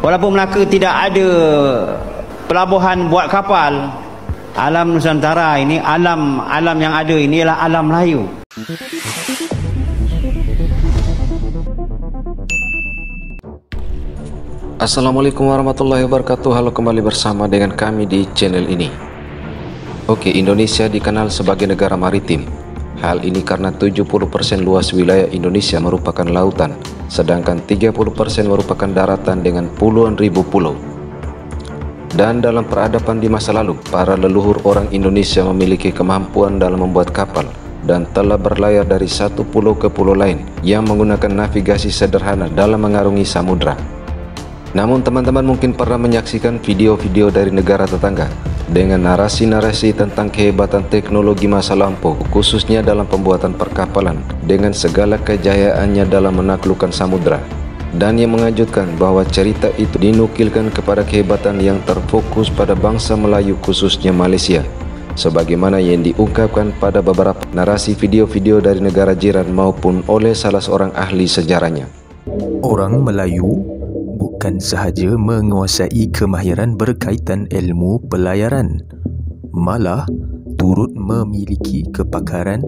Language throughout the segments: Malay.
Walaupun Melaka tidak ada pelabuhan buat kapal, alam Nusantara ini, alam yang ada ini ialah alam Melayu. Assalamualaikum warahmatullahi wabarakatuh. Halo, kembali bersama dengan kami di channel ini. Oke, Indonesia dikenal sebagai negara maritim. Hal ini karena 70% luas wilayah Indonesia merupakan lautan, sedangkan 30% merupakan daratan dengan puluhan ribu pulau. Dan dalam peradaban di masa lalu, para leluhur orang Indonesia memiliki kemampuan dalam membuat kapal dan telah berlayar dari satu pulau ke pulau lain yang menggunakan navigasi sederhana dalam mengarungi samudra. Namun teman-teman mungkin pernah menyaksikan video-video dari negara tetangga dengan narasi-narasi tentang kehebatan teknologi masa lampau, khususnya dalam pembuatan perkapalan dengan segala kejayaannya dalam menaklukkan samudra. Dan yang mengejutkan bahwa cerita itu dinukilkan kepada kehebatan yang terfokus pada bangsa Melayu, khususnya Malaysia, sebagaimana yang diungkapkan pada beberapa narasi video-video dari negara jiran maupun oleh salah seorang ahli sejarahnya. Orang Melayu bukan sahaja menguasai kemahiran berkaitan ilmu pelayaran, malah turut memiliki kepakaran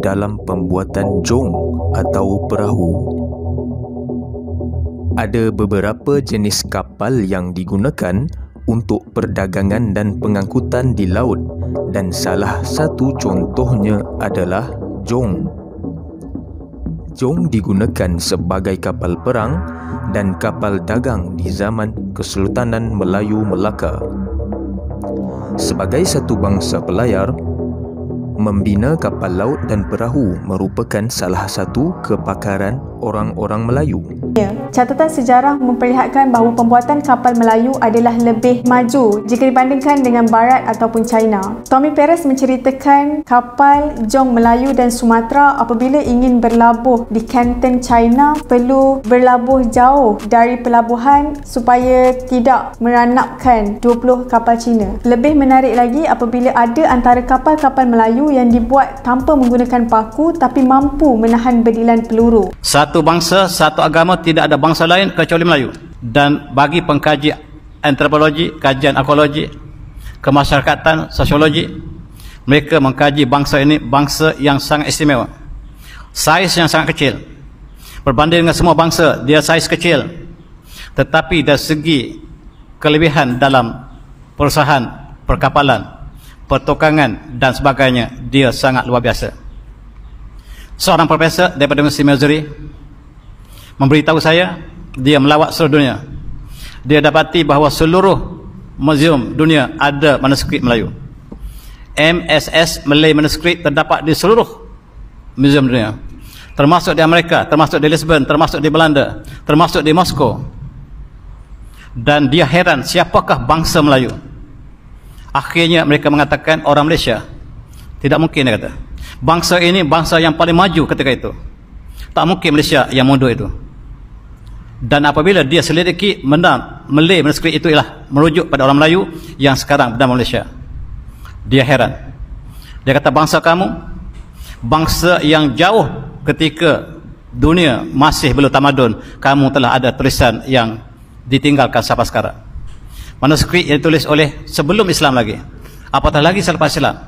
dalam pembuatan jong atau perahu. Ada beberapa jenis kapal yang digunakan untuk perdagangan dan pengangkutan di laut, dan salah satu contohnya adalah jong. Jong digunakan sebagai kapal perang dan kapal dagang di zaman Kesultanan Melayu Melaka. Sebagai satu bangsa pelayar, membina kapal laut dan perahu merupakan salah satu kepakaran orang-orang Melayu. Catatan sejarah memperlihatkan bahawa pembuatan kapal Melayu adalah lebih maju jika dibandingkan dengan Barat ataupun China. Tommy Perez menceritakan kapal jong Melayu dan Sumatera apabila ingin berlabuh di Canton, China, perlu berlabuh jauh dari pelabuhan supaya tidak meranapkan 20 kapal Cina. Lebih menarik lagi apabila ada antara kapal-kapal Melayu yang dibuat tanpa menggunakan paku tapi mampu menahan bedilan peluru. Satu bangsa, satu agama, tidak ada bangsa lain kecuali Melayu. Dan bagi pengkaji antropologi, kajian ekologi, kemasyarakatan, sosiologi, mereka mengkaji bangsa ini bangsa yang sangat istimewa. Saiz yang sangat kecil. Berbanding dengan semua bangsa, dia saiz kecil. Tetapi dari segi kelebihan dalam perusahaan, perkapalan, pertukangan dan sebagainya, dia sangat luar biasa. Seorang profesor daripada Universiti Missouri memberitahu saya, dia melawat seluruh dunia. Dia dapati bahawa seluruh muzium dunia ada manuskrip Melayu. MSS Malay manuskrip terdapat di seluruh muzium dunia, termasuk di Amerika, termasuk di Lisbon, termasuk di Belanda, termasuk di Moskow. Dan dia heran siapakah bangsa Melayu. Akhirnya mereka mengatakan orang Malaysia. Tidak mungkin, dia kata. Bangsa ini bangsa yang paling maju ketika itu. Tak mungkin Malaysia yang mundur itu. Dan apabila dia selidiki, Malay manuskrip itu ialah merujuk pada orang Melayu yang sekarang bernama Malaysia. Dia heran. Dia kata, bangsa kamu, bangsa yang jauh ketika dunia masih belum tamadun, kamu telah ada tulisan yang ditinggalkan sampai sekarang. Manuskrip yang ditulis oleh sebelum Islam lagi, apatah lagi selepas Islam,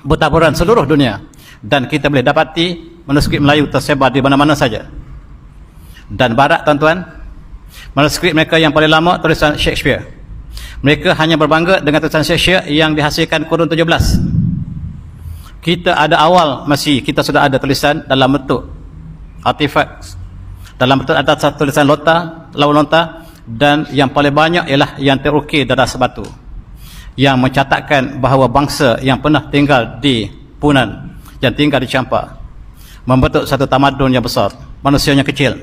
bertaburan seluruh dunia. Dan kita boleh dapati manuskrip Melayu tersebar di mana-mana saja. Dan Barat, tuan-tuan, manuskrip mereka yang paling lama tulisan Shakespeare. Mereka hanya berbangga dengan tulisan Shakespeare yang dihasilkan kurun 17. Kita ada awal, masih kita sudah ada tulisan dalam bentuk artifak, dalam bentuk ada satu tulisan laut lontar, dan yang paling banyak ialah yang terukir dari batu, yang mencatatkan bahawa bangsa yang pernah tinggal di Punan, yang tinggal di Champa, membentuk satu tamadun yang besar. Manusianya kecil,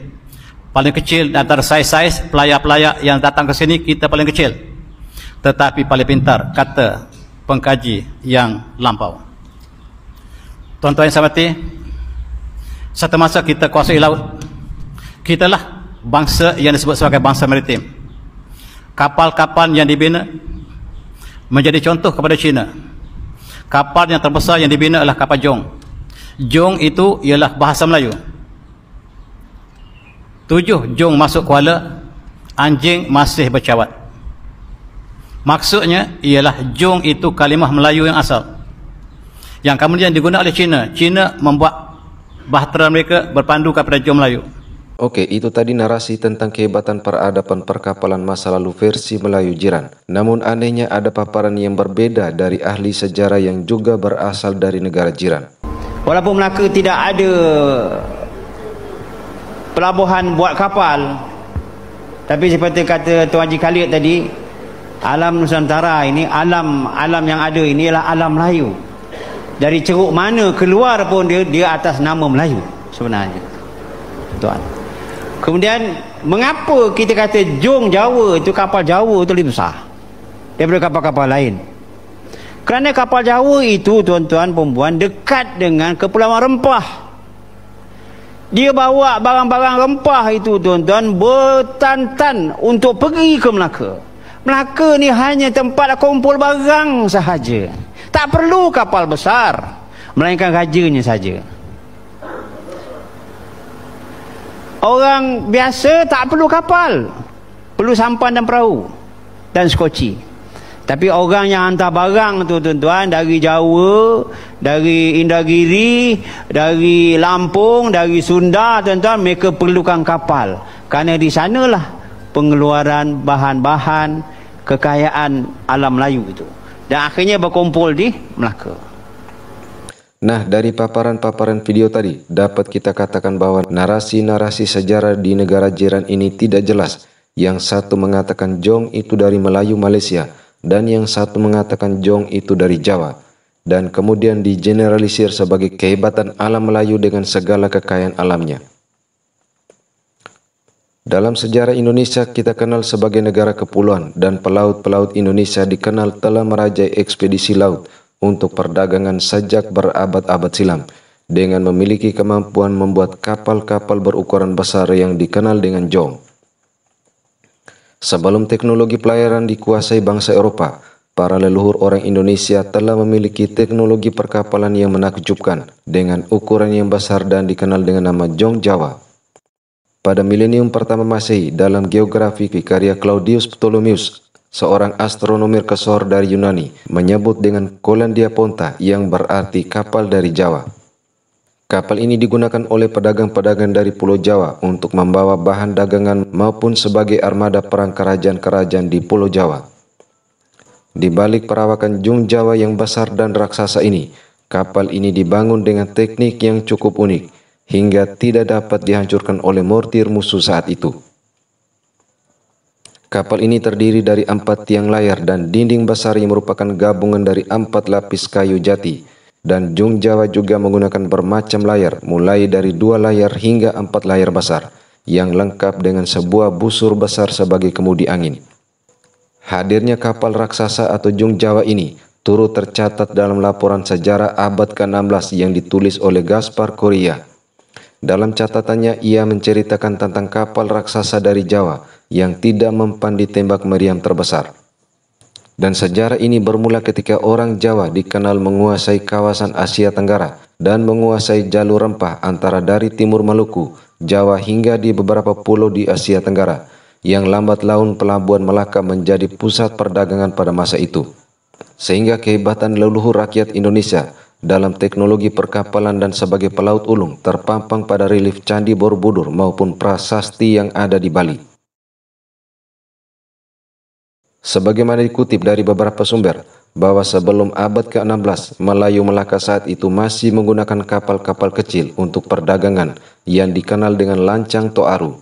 paling kecil antara saiz-saiz pelayar-pelayar yang datang ke sini, kita paling kecil, tetapi paling pintar, kata pengkaji yang lampau. Tuan-tuan yang saya hormati, satu masa kita kuasai laut. Kita lah bangsa yang disebut sebagai bangsa maritim. Kapal-kapal yang dibina menjadi contoh kepada China. Kapal yang terbesar yang dibina adalah kapal jong. Jong itu ialah bahasa Melayu. 7 jong masuk Kuala, anjing masih bercawat. Maksudnya ialah jong itu kalimah Melayu yang asal, yang kemudian digunakan oleh Cina. Cina membuat bahtera mereka berpandu kepada jong Melayu. Oke, itu tadi narasi tentang kehebatan peradaban perkapalan masa lalu versi Melayu jiran. Namun anehnya ada paparan yang berbeda dari ahli sejarah yang juga berasal dari negara jiran. Walaupun Melaka tidak ada pelabuhan buat kapal, tapi seperti kata Tuan Haji Khalid tadi, alam Nusantara ini, alam yang ada ini ialah alam Melayu. Dari ceruk mana keluar pun dia atas nama Melayu sebenarnya, Tuan. Kemudian mengapa kita kata jong Jawa itu, kapal Jawa itu lebih besar daripada kapal-kapal lain? Kerana kapal Jawa itu, tuan-tuan perempuan, dekat dengan Kepulauan Rempah. Dia bawa barang-barang rempah itu, tuan-tuan, bertantan untuk pergi ke Melaka. Melaka ni hanya tempat kumpul barang sahaja. Tak perlu kapal besar, melainkan rajanya saja. Orang biasa tak perlu kapal, perlu sampan dan perahu dan skoci. Tapi orang yang hantar barang tu, tuan-tuan, dari Jawa, dari Indragiri, dari Lampung, dari Sunda, tuan-tuan, mereka perlukan kapal. Kerana di sanalah pengeluaran bahan-bahan kekayaan alam Melayu itu. Dan akhirnya berkumpul di Melaka. Nah, dari paparan-paparan video tadi, dapat kita katakan bahwa narasi-narasi sejarah di negara jiran ini tidak jelas. Yang satu mengatakan jong itu dari Melayu Malaysia, dan yang satu mengatakan jong itu dari Jawa. Dan kemudian digeneralisir sebagai kehebatan alam Melayu dengan segala kekayaan alamnya. Dalam sejarah Indonesia, kita kenal sebagai negara kepulauan, dan pelaut-pelaut Indonesia dikenal telah merajai ekspedisi laut untuk perdagangan sejak berabad-abad silam, dengan memiliki kemampuan membuat kapal-kapal berukuran besar yang dikenal dengan jong. Sebelum teknologi pelayaran dikuasai bangsa Eropa, para leluhur orang Indonesia telah memiliki teknologi perkapalan yang menakjubkan dengan ukuran yang besar dan dikenal dengan nama jong Jawa. Pada milenium pertama Masehi, dalam geografi karya Claudius Ptolemaeus, seorang astronomer kesor dari Yunani, menyebut dengan Colandia Ponta yang berarti kapal dari Jawa. Kapal ini digunakan oleh pedagang-pedagang dari Pulau Jawa untuk membawa bahan dagangan maupun sebagai armada perang kerajaan-kerajaan di Pulau Jawa. Di balik perawakan jong Jawa yang besar dan raksasa ini, kapal ini dibangun dengan teknik yang cukup unik, hingga tidak dapat dihancurkan oleh mortir musuh saat itu. Kapal ini terdiri dari 4 tiang layar dan dinding besar yang merupakan gabungan dari 4 lapis kayu jati, dan jong Jawa juga menggunakan bermacam layar, mulai dari 2 layar hingga 4 layar besar, yang lengkap dengan sebuah busur besar sebagai kemudi angin. Hadirnya kapal raksasa atau jong Jawa ini turut tercatat dalam laporan sejarah abad ke-16 yang ditulis oleh Gaspar Correa. Dalam catatannya, ia menceritakan tentang kapal raksasa dari Jawa yang tidak mempan ditembak meriam terbesar. Dan sejarah ini bermula ketika orang Jawa dikenal menguasai kawasan Asia Tenggara dan menguasai jalur rempah antara dari timur Maluku, Jawa hingga di beberapa pulau di Asia Tenggara, yang lambat laun pelabuhan Melaka menjadi pusat perdagangan pada masa itu. Sehingga kehebatan leluhur rakyat Indonesia dalam teknologi perkapalan dan sebagai pelaut ulung terpampang pada relief Candi Borobudur maupun prasasti yang ada di Bali. Sebagaimana dikutip dari beberapa sumber, bahwa sebelum abad ke-16, Melayu Melaka saat itu masih menggunakan kapal-kapal kecil untuk perdagangan yang dikenal dengan lancang toaru.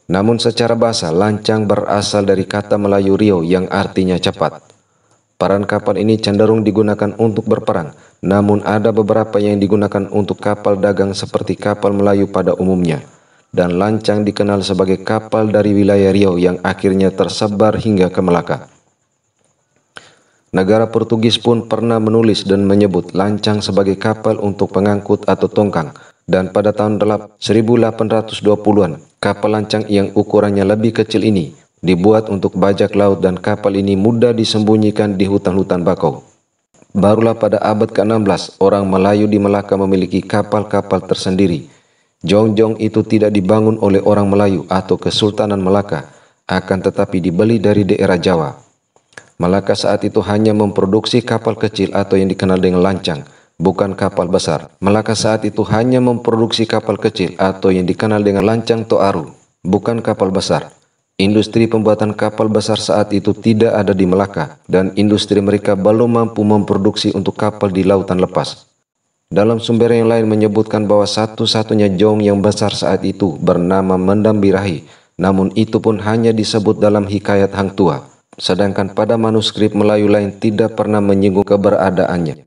Namun secara bahasa, lancang berasal dari kata Melayu rio yang artinya cepat. Peran kapal ini cenderung digunakan untuk berperang, namun ada beberapa yang digunakan untuk kapal dagang seperti kapal Melayu pada umumnya. Dan lancang dikenal sebagai kapal dari wilayah Riau yang akhirnya tersebar hingga ke Melaka. Negara Portugis pun pernah menulis dan menyebut lancang sebagai kapal untuk pengangkut atau tongkang. Dan pada tahun 1820-an, kapal lancang yang ukurannya lebih kecil ini dibuat untuk bajak laut dan kapal ini mudah disembunyikan di hutan-hutan bakau. Barulah pada abad ke-16, orang Melayu di Melaka memiliki kapal-kapal tersendiri Jong-jong itu tidak dibangun oleh orang Melayu atau Kesultanan Melaka, akan tetapi dibeli dari daerah Jawa. Malaka saat itu hanya memproduksi kapal kecil atau yang dikenal dengan lancang, bukan kapal besar. Malaka saat itu hanya memproduksi kapal kecil atau yang dikenal dengan lancang toaru, bukan kapal besar. Industri pembuatan kapal besar saat itu tidak ada di Melaka, dan industri mereka belum mampu memproduksi untuk kapal di lautan lepas. Dalam sumber yang lain menyebutkan bahwa satu-satunya jong yang besar saat itu bernama Mendam Birahi, namun itu pun hanya disebut dalam hikayat Hang Tua, sedangkan pada manuskrip Melayu lain tidak pernah menyinggung keberadaannya.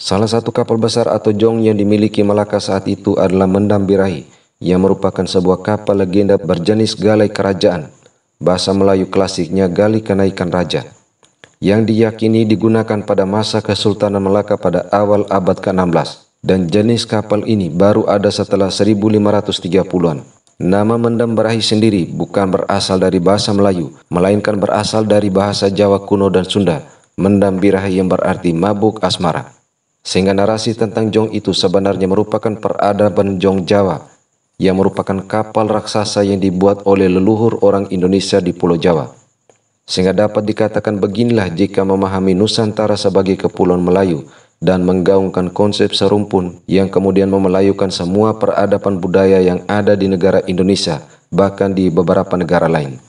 Salah satu kapal besar atau jong yang dimiliki Melaka saat itu adalah Mendam Birahi, yang merupakan sebuah kapal legenda berjenis galai kerajaan. Bahasa Melayu klasiknya gali kenaikan raja, yang diyakini digunakan pada masa Kesultanan Melaka pada awal abad ke-16, dan jenis kapal ini baru ada setelah 1530-an. Nama Mendam Birahi sendiri bukan berasal dari bahasa Melayu, melainkan berasal dari bahasa Jawa kuno dan Sunda, Mendam Birahi yang berarti mabuk asmara. Sehingga narasi tentang jong itu sebenarnya merupakan peradaban jong Jawa, yang merupakan kapal raksasa yang dibuat oleh leluhur orang Indonesia di Pulau Jawa. Sehingga dapat dikatakan beginilah jika memahami Nusantara sebagai kepulauan Melayu dan menggaungkan konsep serumpun yang kemudian memelayukan semua peradaban budaya yang ada di negara Indonesia, bahkan di beberapa negara lain.